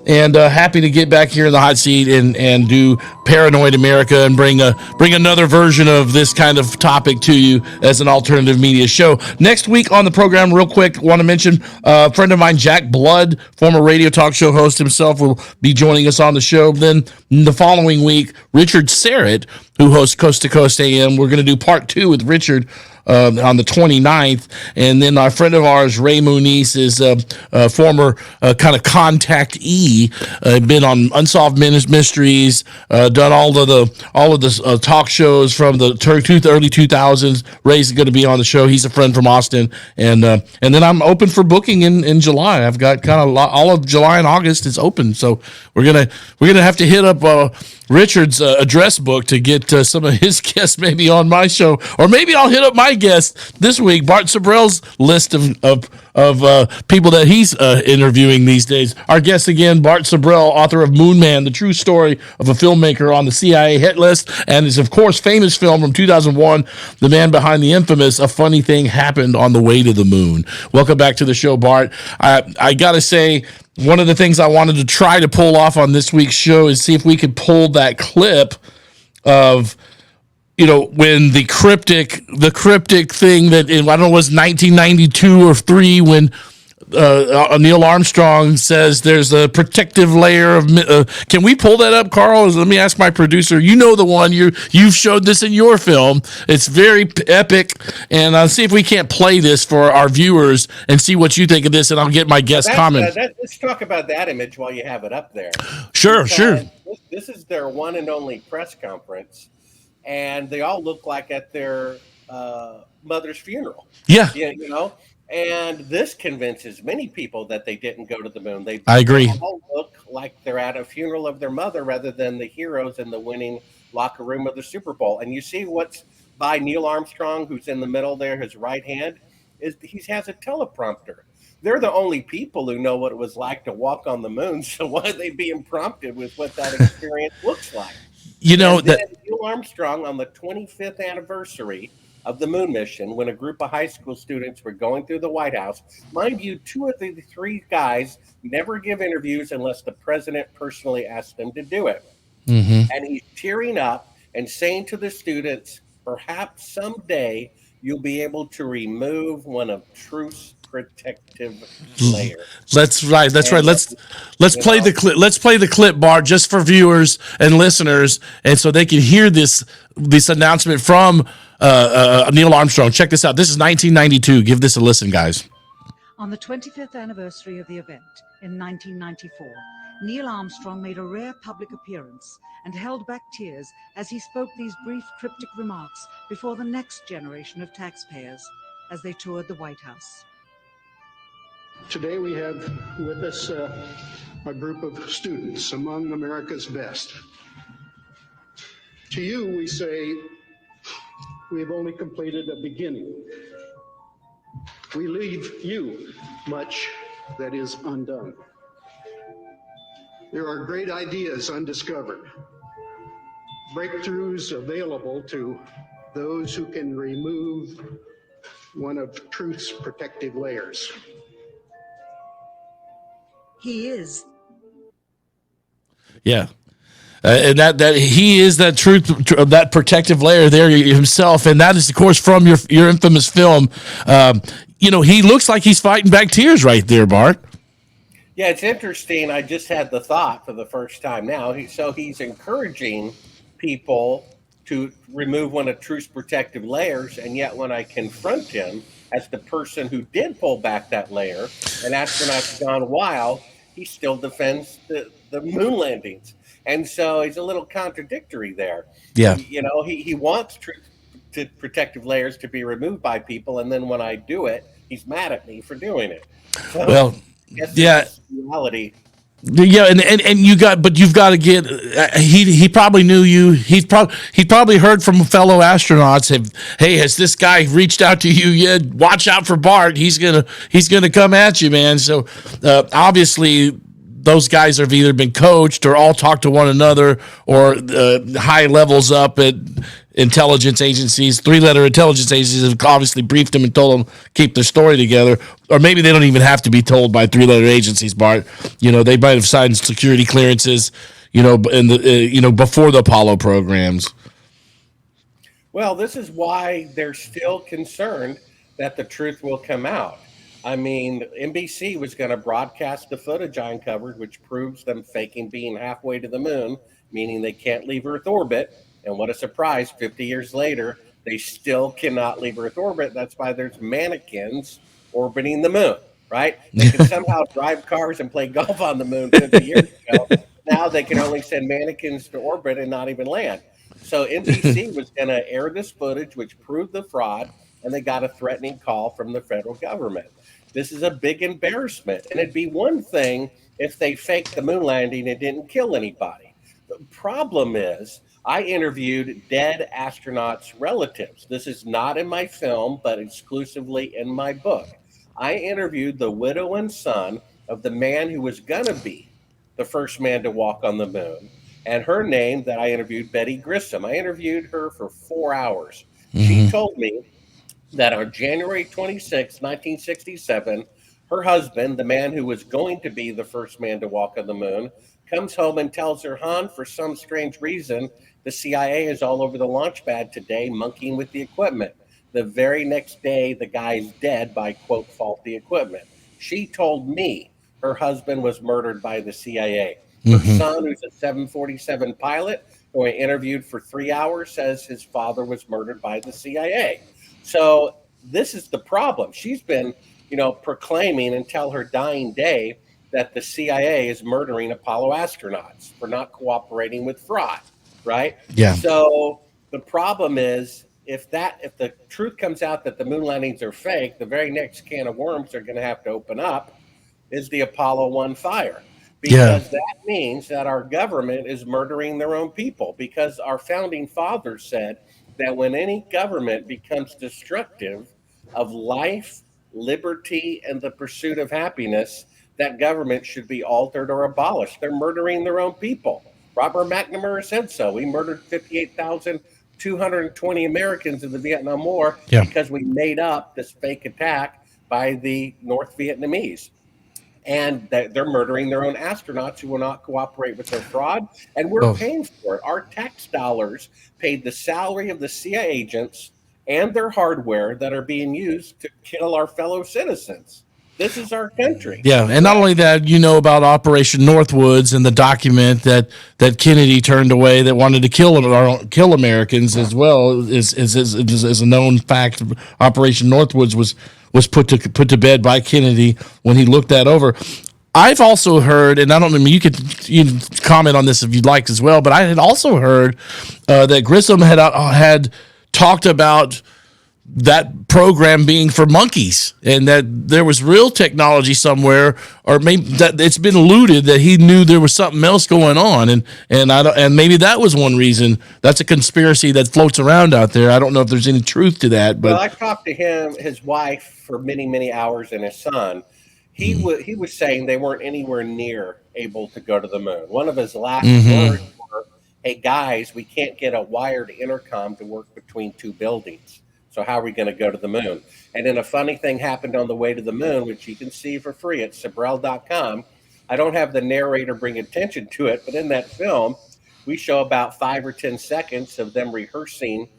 and happy to get back here in the hot seat and do Paranoid America and bring another version of this kind of topic to you as an alternative media show. Next week on the program, real quick, want to mention a friend of mine, Jack Blood, former radio talk show host himself, will be joining us on the show. Then the following week, Richard Serrett, who hosts Coast to Coast AM. We're going to do part 2 with Richard on the 29th. And then our friend of ours, Ray Muniz, is a former kind of contactee, been on Unsolved Mysteries, done all of the talk shows from the early 2000s. Ray's going to be on the show. He's a friend from Austin. And then I'm open for booking in July. I've got kind of all of July and August is open. So we're gonna have to hit up Richard's address book to get some of his guests maybe on my show, or maybe I'll hit up my guest this week, Bart Sibrel's list of people that he's interviewing these days. Our guest again, Bart Sibrel, author of Moon Man, the true story of a filmmaker on the CIA hit list, and his, of course, famous film from 2001, the man behind the infamous A Funny Thing Happened on the Way to the Moon. Welcome back to the show, Bart. I got to say, one of the things I wanted to try to pull off on this week's show is see if we could pull that clip of, you know, when the cryptic thing that I don't know, was 1992 or 3 when Neil Armstrong says there's a protective layer of. Can we pull that up, Carl? Let me ask my producer. You know the one you've showed this in your film. It's very epic, and I'll see if we can't play this for our viewers and see what you think of this, and I'll get my guest comment. Let's talk about that image while you have it up there. Sure. This is their one and only press conference. And they all look like at their mother's funeral. Yeah. You know, and this convinces many people that they didn't go to the moon. I agree. They all look like they're at a funeral of their mother rather than the heroes in the winning locker room of the Super Bowl. And you see what's by Neil Armstrong, who's in the middle there, his right hand, is he has a teleprompter. They're the only people who know what it was like to walk on the moon. So why are they being prompted with what that experience looks like? You know that Neil Armstrong, on the 25th anniversary of the moon mission, when a group of high school students were going through the White House, mind you, 2 of the 3 guys never give interviews unless the president personally asks them to do it. Mm-hmm. And he's tearing up and saying to the students, perhaps someday you'll be able to remove one of truth's protective layer. That's right. Let's play the clip. Let's play the clip, Bart, just for viewers and listeners, and so they can hear this announcement from Neil Armstrong. Check this out. This is 1992. Give this a listen, guys. On the 25th anniversary of the event in 1994, Neil Armstrong made a rare public appearance and held back tears as he spoke these brief cryptic remarks before the next generation of taxpayers as they toured the White House. Today we have with us a group of students among America's best. To you, we say, we have only completed a beginning. We leave you much that is undone. There are great ideas undiscovered, breakthroughs available to those who can remove one of truth's protective layers. He is. Yeah. And that he is that truth, that protective layer there himself. And that is, of course, from your infamous film. You know, he looks like he's fighting back tears right there, Bart. Yeah, it's interesting. I just had the thought for the first time now. He's encouraging people to remove one of truth's protective layers. And yet when I confront him as the person who did pull back that layer, and astronauts gone wild, he still defends the moon landings. And so he's a little contradictory there. Yeah. You know, he wants protective layers to be removed by people, and then when I do it, he's mad at me for doing it. So, well, yeah. Reality. Yeah, and you've got to get. He probably knew you. He probably heard from fellow astronauts. Hey, has this guy reached out to you yet? Watch out for Bart. He's gonna come at you, man. So obviously, those guys have either been coached or all talk to one another, or high levels up at intelligence agencies, 3-letter intelligence agencies have obviously briefed them and told them keep their story together. Or maybe they don't even have to be told by 3-letter agencies, Bart. You know, they might have signed security clearances, you know, in the before the Apollo programs. Well, this is why they're still concerned that the truth will come out. I mean, NBC was going to broadcast the footage I uncovered, which proves them faking being halfway to the moon, meaning they can't leave Earth orbit. And what a surprise, 50 years later, they still cannot leave Earth orbit. That's why there's mannequins orbiting the moon, right? They can somehow drive cars and play golf on the moon 50 years ago. Now they can only send mannequins to orbit and not even land. So NBC was going to air this footage, which proved the fraud, and they got a threatening call from the federal government. This is a big embarrassment. And it'd be one thing if they faked the moon landing and didn't kill anybody. The problem is, I interviewed dead astronauts' relatives. This is not in my film, but exclusively in my book. I interviewed the widow and son of the man who was going to be the first man to walk on the moon. And her name that I interviewed, Betty Grissom. I interviewed her for 4 hours. She told me that on January 26, 1967, her husband, the man who was going to be the first man to walk on the moon, comes home and tells her, "Han, for some strange reason, the CIA is all over the launch pad today, monkeying with the equipment." The very next day, the guy's dead by, quote, faulty equipment. She told me her husband was murdered by the CIA. Her son, who's a 747 pilot, who I interviewed for 3 hours, says his father was murdered by the CIA. So this is the problem. She's been, proclaiming until her dying day that the CIA is murdering Apollo astronauts for not cooperating with fraud, right? Yeah. So the problem is if the truth comes out that the moon landings are fake, the very next can of worms they're going to have to open up is the Apollo 1 fire. Because that means that our government is murdering their own people. Because our founding fathers said that when any government becomes destructive of life, liberty, and the pursuit of happiness, that government should be altered or abolished. They're murdering their own people. Robert McNamara said so. We murdered 58,220 Americans in the Vietnam War because we made up this fake attack by the North Vietnamese. And they're murdering their own astronauts who will not cooperate with their fraud. And we're paying for it. Our tax dollars paid the salary of the CIA agents and their hardware that are being used to kill our fellow citizens. This is our country. Yeah, and not only that, about Operation Northwoods and the document that Kennedy turned away that wanted to kill Americans as well is a known fact. Operation Northwoods was put to bed by Kennedy when he looked that over. I've also heard, and I don't know, you could comment on this if you'd like as well, but I had also heard that Grissom had talked about that program being for monkeys, and that there was real technology somewhere, or maybe that it's been alluded that he knew there was something else going on, and maybe that was one reason. That's a conspiracy that floats around out there. I don't know if there's any truth to that, but I talked to him, his wife, for many hours, and his son. He was saying they weren't anywhere near able to go to the moon. One of his last words were, "Hey guys, we can't get a wired intercom to work between two buildings. So how are we going to go to the moon?" And then a funny thing happened on the way to the moon, which you can see for free at Sibrel.com. I don't have the narrator bring attention to it, but in that film, we show about 5 or 10 seconds of them rehearsing,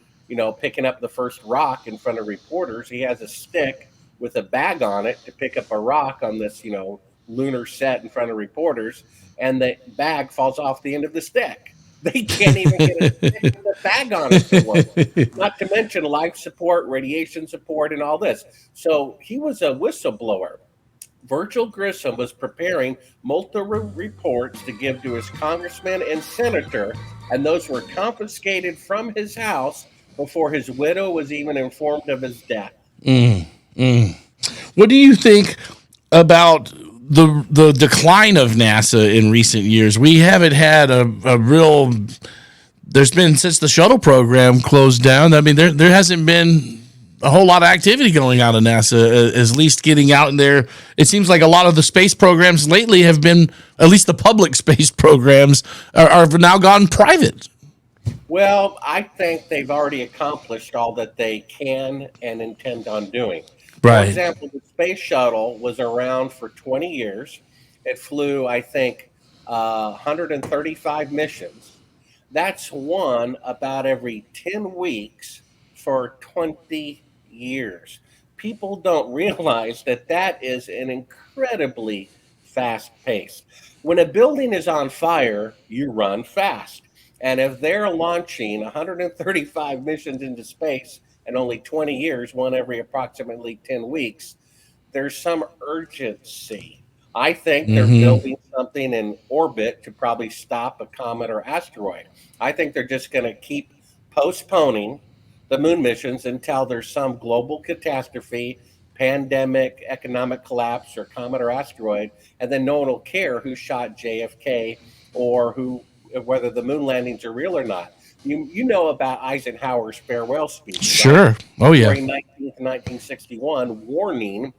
picking up the first rock in front of reporters. He has a stick with a bag on it to pick up a rock on this, lunar set in front of reporters, and the bag falls off the end of the stick. They can't even get a stick with a bag on it to work. Not to mention life support, radiation support, and all this. So he was a whistleblower. Virgil Grissom was preparing multiple reports to give to his congressman and senator, and those were confiscated from his house before his widow was even informed of his death. What do you think about the decline of NASA in recent years? We haven't had a real. There's been, since the shuttle program closed down, I mean, there hasn't been a whole lot of activity going on in NASA, at least getting out in there. It seems like a lot of the space programs lately have been, at least the public space programs, are now gone private. Well, I think they've already accomplished all that they can and intend on doing. Right. For example, the space shuttle was around for 20 years. It flew, I think, 135 missions. That's one about every 10 weeks for 20 years. People don't realize that is an incredibly fast pace. When a building is on fire, you run fast. And if they're launching 135 missions into space in only 20 years, one every approximately 10 weeks, there's some urgency. I think they're building something in orbit to probably stop a comet or asteroid. I think they're just going to keep postponing the moon missions until there's some global catastrophe, pandemic, economic collapse, or comet or asteroid, and then no one will care who shot JFK or whether the moon landings are real or not. You know about Eisenhower's farewell speech. Sure. Right? Oh, yeah. February 19th, 1961, warning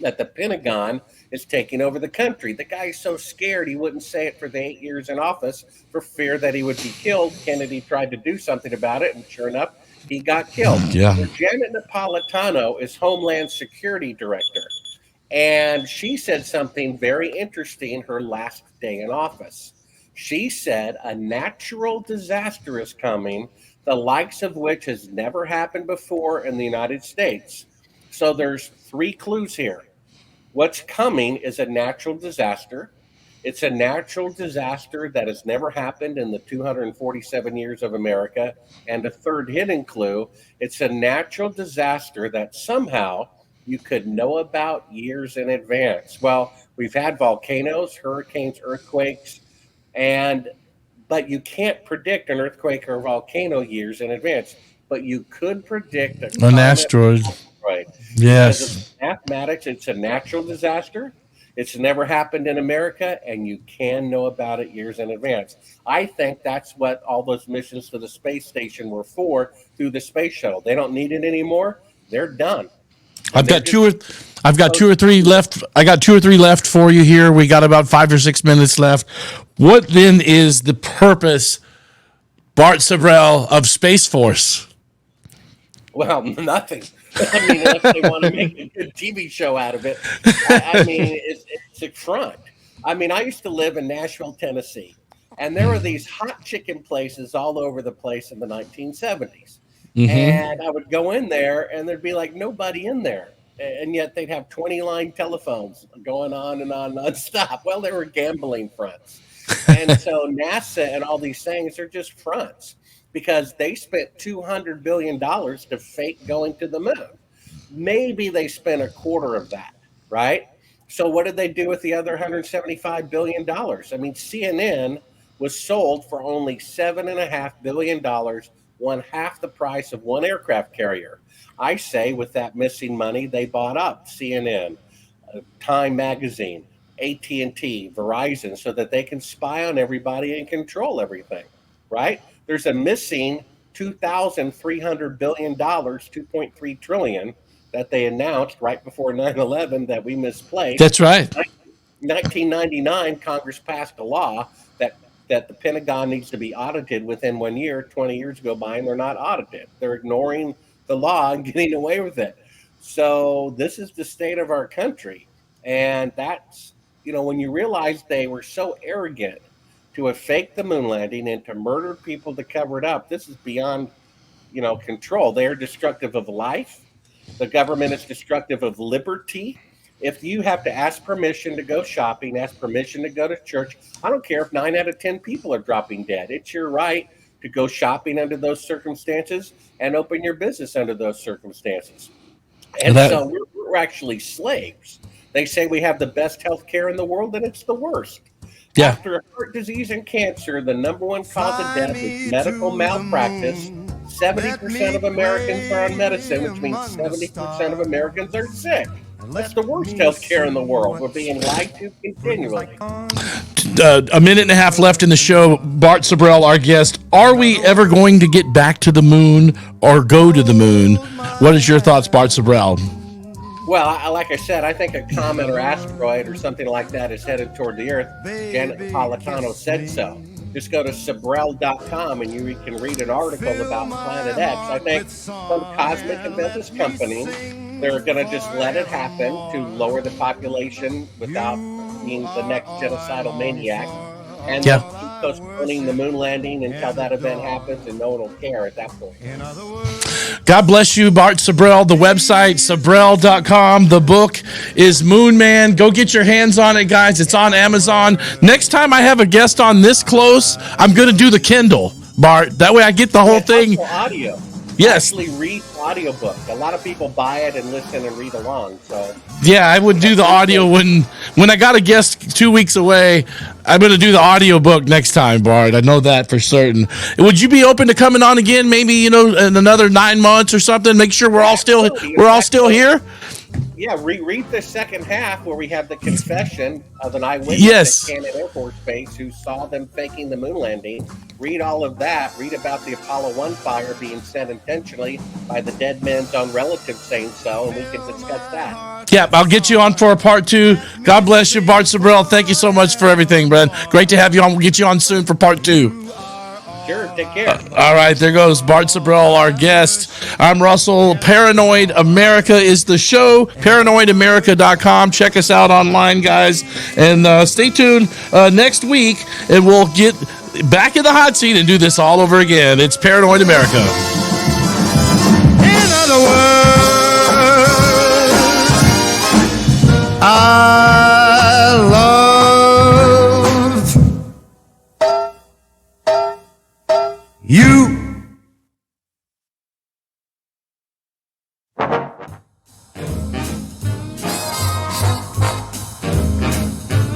that the Pentagon is taking over the country. The guy's so scared he wouldn't say it for the 8 years in office for fear that he would be killed. Kennedy tried to do something about it, and sure enough, he got killed. Yeah. Well, Janet Napolitano is Homeland Security Director, and she said something very interesting her last day in office. She said a natural disaster is coming, the likes of which has never happened before in the United States. So there's three clues here. What's coming is a natural disaster. It's a natural disaster that has never happened in the 247 years of America. And a third hidden clue, it's a natural disaster that somehow you could know about years in advance. Well, we've had volcanoes, hurricanes, earthquakes, and but you can't predict an earthquake or volcano years in advance. But you could predict a An comet asteroid. right. Because of Yes. mathematics, it's a natural disaster. It's never happened in America, and you can know about it years in advance. I think that's what all those missions to the space station were for through the space shuttle. They don't need it anymore. They're done. I've got two or three left. I got two or three left for you here. We got about 5 or 6 minutes left. What then is the purpose, Bart Sibrel, of Space Force? Well, nothing. I mean, unless they want to make a good TV show out of it. I mean, it's a front. I mean, I used to live in Nashville, Tennessee, and there were these hot chicken places all over the place in the 1970s. And I would go in there, and there'd be like nobody in there. And yet they'd have 20-line telephones going on and on nonstop. Well, they were gambling fronts. And so NASA and all these things are just fronts because they spent $200 billion to fake going to the moon. Maybe they spent a quarter of that, right? So what did they do with the other $175 billion? I mean, CNN was sold for only $7.5 billion, one half the price of one aircraft carrier. I say with that missing money, they bought up CNN, Time Magazine, AT&T, Verizon, so that they can spy on everybody and control everything, right? There's a missing $2,300 billion, 2.3 trillion that they announced right before 9/11 that we misplaced. That's right. 1999, Congress passed a law that the Pentagon needs to be audited within 1 year. 20 years go by and they're not audited. They're ignoring the law and getting away with it. So this is the state of our country. And that's, when you realize they were so arrogant to have faked the moon landing and to murder people to cover it up, this is beyond, control. They are destructive of life. The government is destructive of liberty. If you have to ask permission to go shopping, ask permission to go to church, I don't care if 9 out of 10 people are dropping dead. It's your right to go shopping under those circumstances and open your business under those circumstances. And so we're actually slaves. They say we have the best health care in the world, and it's the worst. Yeah. After heart disease and cancer, the number one cause of death is medical malpractice. 70% of Americans are on medicine, which means 70% of Americans are sick. That's the worst health care in the world. We're being lied to continually. A minute and a half left in the show. Bart Sibrel, our guest. Are we ever going to get back to the moon or go to the moon? What is your thoughts, Bart Sibrel? Well, like I said, I think a comet or asteroid or something like that is headed toward the Earth. Janet Napolitano said so. Just go to Sibrel.com and you can read an article about Planet X. I think some cosmic and business companies, they're going to just let it happen to lower the population without being the next genocidal maniac. And they'll keep postponing the moon landing until that event happens, and no one will care at that point. God bless you, Bart Sibrel. The website, Sibrel.com. The book is Moon Man. Go get your hands on it, guys. It's on Amazon. Next time I have a guest on this close, I'm going to do the Kindle, Bart. That way I get the whole thing. Audio. Yes. Actually read the audiobook. A lot of people buy it and listen and read along. So yeah, I would do the audio when I got a guest 2 weeks away. I'm going to do the audiobook next time, Bart. I know that for certain. Would you be open to coming on again? Maybe in another 9 months or something. Make sure we're all still here. Yeah, read the second half where we have the confession of an eyewitness Yes. at Cannon Air Force Base who saw them faking the moon landing. Read all of that. Read about the Apollo 1 fire being set intentionally by the dead man's own relatives saying so, and we can discuss that. Yeah, I'll get you on for a part 2. God bless you, Bart Sibrel. Thank you so much for everything, Brad. Great to have you on. We'll get you on soon for part 2. Sure, take care. All right, there goes Bart Sibrel, our guest. I'm Russell. Paranoid America is the show. ParanoidAmerica.com. Check us out online, guys. And stay tuned next week, and we'll get back in the hot seat and do this all over again. It's Paranoid America. In other words,